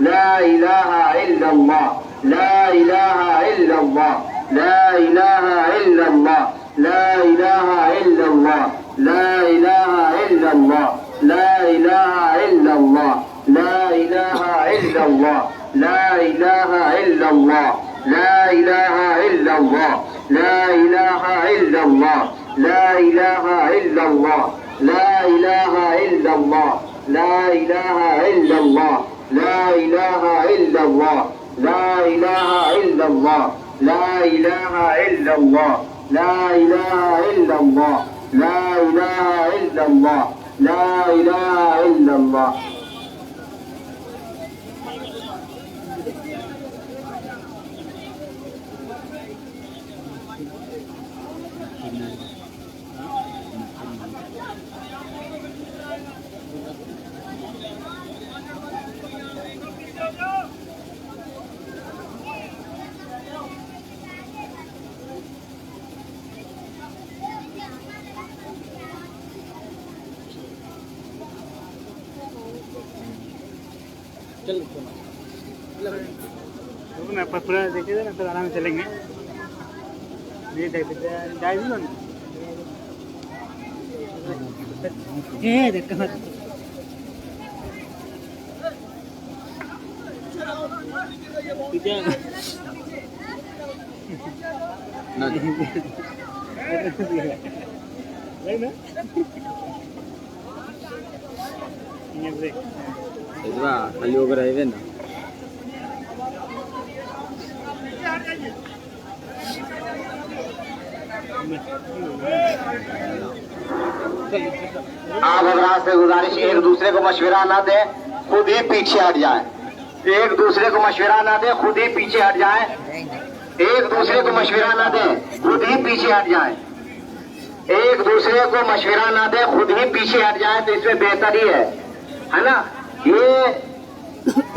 لا إله إلا الله لا إله إلا الله لا إله إلا الله لا إله إلا الله لا إله إلا الله لا إله إلا الله لا إله إلا الله لا إله إلا الله لا إله إلا الله لا إله إلا الله لا إله إلا الله لا إله إلا الله لا إله إلا الله لا إله إلا الله لا إله إلا الله لا إله إلا الله لا إله إلا الله لا إله إلا الله لا إله إلا الله मैं पूरा देखे ना फिर आराम से चलेंगे ये ड्राइव खाली होकर आए ना आप हजरात से गुजारिश एक दूसरे को मशवरा ना दे, खुद ही पीछे हट जाए। एक दूसरे को मशवरा ना दे, खुद ही पीछे हट जाए। एक दूसरे को मशवरा ना दे, खुद ही पीछे हट जाए। एक दूसरे को मशवरा ना दे, खुद ही पीछे हट जाए तो इसमें बेहतरी है ना। ये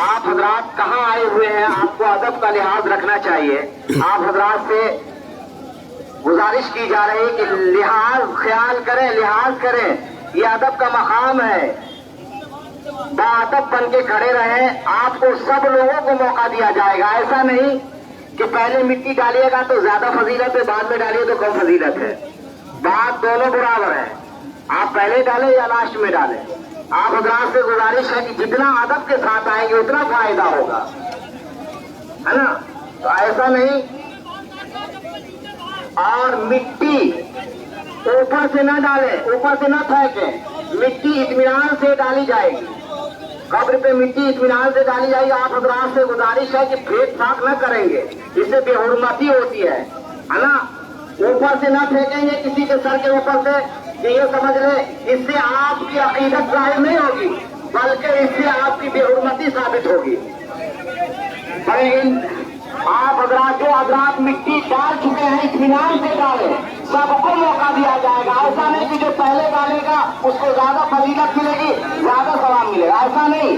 आप हजरात कहाँ आए हुए हैं, आपको अदब का लिहाज रखना चाहिए। आप हजरात से गुजारिश की जा रही है कि लिहाज ख्याल करें, लिहाज करें। ये अदब का मकाम है, बाअदब बन के खड़े रहें। आपको सब लोगों को मौका दिया जाएगा। ऐसा नहीं कि पहले मिट्टी डालिएगा तो ज्यादा फजीलत है, बाद में डालिए तो कम फजीलत है। बात दोनों बराबर है, आप पहले डालें या लास्ट में डालें। आप हजरात से गुजारिश है कि जितना अदब के साथ आएंगे उतना फायदा होगा, है ना। तो ऐसा नहीं। और मिट्टी ऊपर से न डालें, ऊपर से न फेंकें। मिट्टी इत्मीनान से डाली जाएगी, कब्र पे मिट्टी इत्मीनान से डाली जाएगी। आप हजरात से गुजारिश है कि फेंक फाक न करेंगे, इससे बेहुरमती होती है ना। ऊपर से न फेंकेंगे किसी के सर के ऊपर से कि ये समझ ले इससे आपकी अकीदत जाहिर नहीं होगी, बल्कि इससे आपकी बेहुरमती साबित होगी। आप हजरात जो हजरात मिट्टी डाल चुके हैं इत्मीनान से डालें, सबको मौका दिया जाएगा। ऐसा नहीं कि जो पहले डालेगा उसको ज्यादा फजीलत मिलेगी, ज्यादा सवाब मिलेगा, ऐसा नहीं।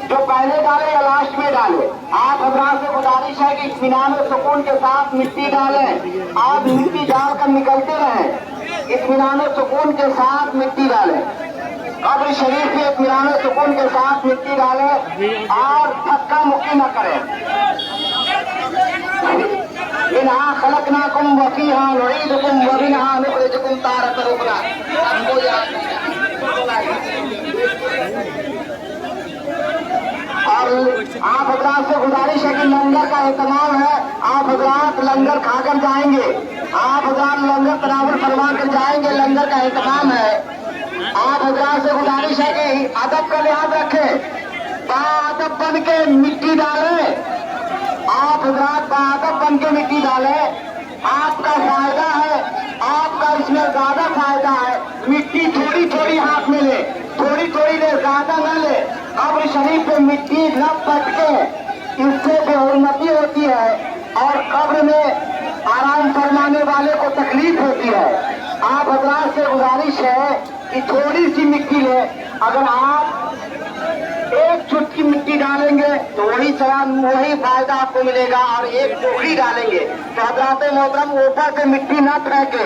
जो पहले डाले या लास्ट में डाले। आप हजरात से गुजारिश है कि इत्मीनान और सुकून के साथ मिट्टी डालें। आप मिट्टी डालकर निकलते रहें, इत्मीनान और सुकून के साथ मिट्टी डालें। कब्र शरीफ में इत्मीनान और सुकून के साथ मिट्टी डालें और धक्का मुक्की न करें। इन्हा खलकनाकुम व फीहा नुईदुकुम व मिन्हा नुखरिजुकुम तारतन उखरा। और आप हजरात से गुजारिश है कि लंगर का एहतमाम है, आप हजरात लंगर खाकर जाएंगे। आप हजरात लंगर तनावुल फरमा कर जाएंगे, लंगर का एहतमाम है। आप हजरात से गुजारिश है कि अदब का लिहाज रखें, बाअदब बन के मिट्टी डालें। आप हजरात बाअदब बन के मिट्टी डालें, आपका फायदा है, आपका इसमें ज्यादा फायदा है। मिट्टी थोड़ी थोड़ी हाथ में ले, थोड़ी थोड़ी ले, ज्यादा न ले। कब्र शरीफ पे मिट्टी न पटके, इससे बेहुरमती होती है और कब्र में आराम फरमाने वाले को तकलीफ होती है। आप हजरात से गुजारिश है कि थोड़ी सी मिट्टी ले। अगर आप एक चुटकी मिट्टी डालेंगे तो वही सवाब, वही फायदा आपको मिलेगा। और एक टोकरी डालेंगे तो हजरात मोहतरम ऊपर से मिट्टी न फेंके,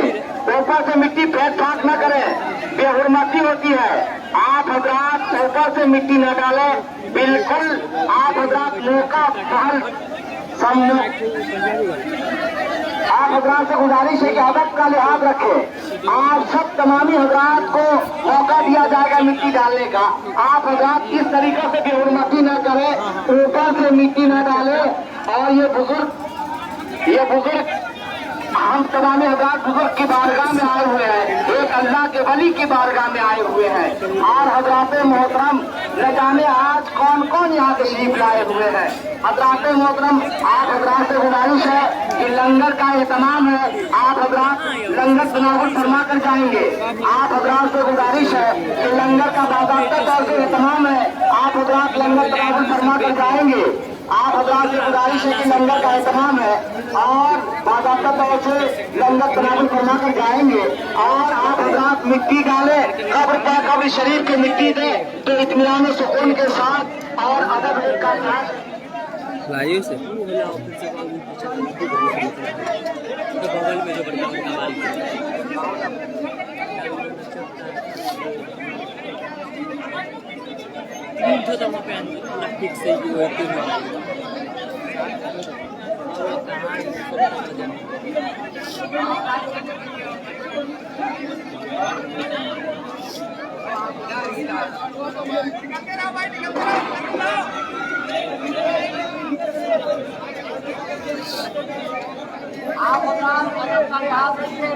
ऊपर से मिट्टी फेंक फाक न करें, बेहुरमती होती है। आप हजरात ऊपर से मिट्टी न डालें, बिल्कुल नेका पहल आप हजरात से गुजारिश है कि अदब का लिहाज रखें। आप सब तमामी हजरात को मौका दिया जाएगा मिट्टी डालने का। आप हजरात इस तरीके से बेहुरमती न करें, ऊपर से मिट्टी न डालें। और ये बुजुर्ग हम तमामी हजरात बुजुर्ग की बारगाह में आए हुए हैं, एक अल्लाह के वली की बारगाह में आए हुए हैं। और हजरात मोहतरम न जाने आज कौन कौन यहाँ तशरीफ लाए हुए हैं। हजरात मोहतरम आप हजरात से गुजारिश है कि लंगर का एहतमाम है, आप हजरात लंगर तनावुल फरमा कर जाएंगे। आप हजरात से गुजारिश है कि लंगर का बाकायदा तौर से एहतमाम है, आप हजरात लंगर तनावुल फरमा कर जाएंगे। आप हजरात से गुजारिश है कि लंगर का एहतमाम है और बाकायदा तौर से लंगर तनावुल फरमा कर जाएंगे। और आप हजरात मिट्टी डाले, कब्र शरीफ की मिट्टी दे तो इत्मीनान सुकून के साथ और अदब का साथ लाइए से बगल में जो ठीक से आप अदब का लिहाज रखिए।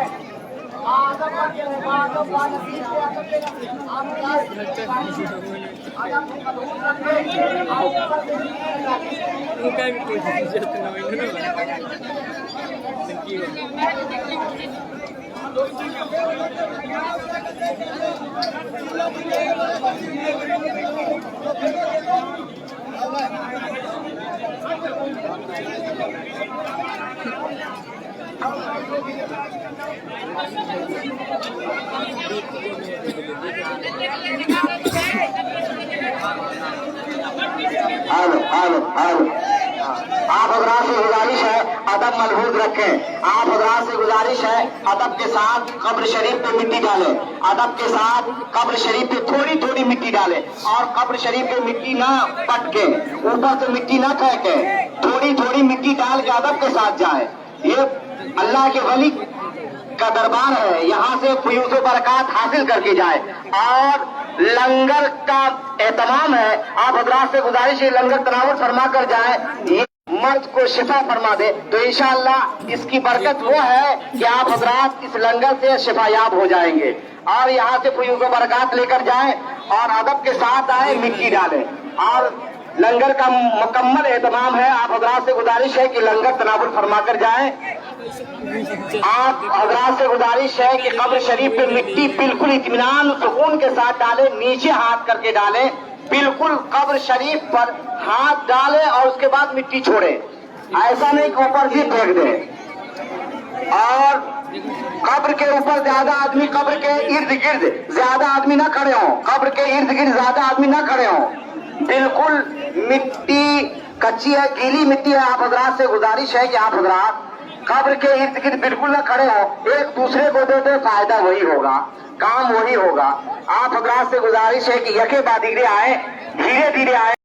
आप हजरात से गुजारिश है अदब मलहूज रखें। आप हजरात से गुजारिश है अदब के साथ कब्र शरीफ पे मिट्टी डालें। अदब के साथ कब्र शरीफ पे थोड़ी थोड़ी मिट्टी डालें और कब्र शरीफ पे मिट्टी ना पटके, ऊपर से मिट्टी ना फेंके, थोड़ी थोड़ी मिट्टी डाल के अदब के साथ जाए। ये अल्लाह के वली का दरबार है, यहाँ से फयूज़ व बरकत हासिल करके जाए। और लंगर का एहतमाम है, आप हजरात से गुजारिश है लंगर तनावुल फरमा कर जाए, ये मर्द को शिफा फरमा दे। तो इंशाअल्लाह इसकी बरकत वो है कि आप हजरात इस लंगर से शिफायाब हो जाएंगे। और यहाँ से फयूज़ व बरकत लेकर जाए और अदब के साथ आए, मिट्टी डालें। और लंगर का मुकम्मल एहतमाम है, आप हजरात से गुजारिश है कि लंगर तनावुल फरमा कर जाए। आप हजरात से गुजारिश है कि कब्र शरीफ पे मिट्टी बिल्कुल इत्मीनान सुकून के साथ डालें, नीचे हाथ करके डालें, बिल्कुल कब्र शरीफ पर हाथ डालें और उसके बाद मिट्टी छोड़े। ऐसा नहीं कि ऊपर से फेंक दें। और कब्र के ऊपर ज्यादा आदमी, कब्र के इर्द गिर्द ज्यादा आदमी ना खड़े हों, कब्र के इर्द गिर्द ज्यादा आदमी ना खड़े हों। बिल्कुल मिट्टी कच्ची है, गीली मिट्टी है। आप हजरात से गुजारिश है कि आप हजरात कब्र के इर्द गिर्द बिल्कुल न खड़े हो, एक दूसरे को दे दे, फायदा वही होगा, काम वही होगा। आप हजरात से गुजारिश है कि यके बाद धीरे आए, धीरे धीरे आए।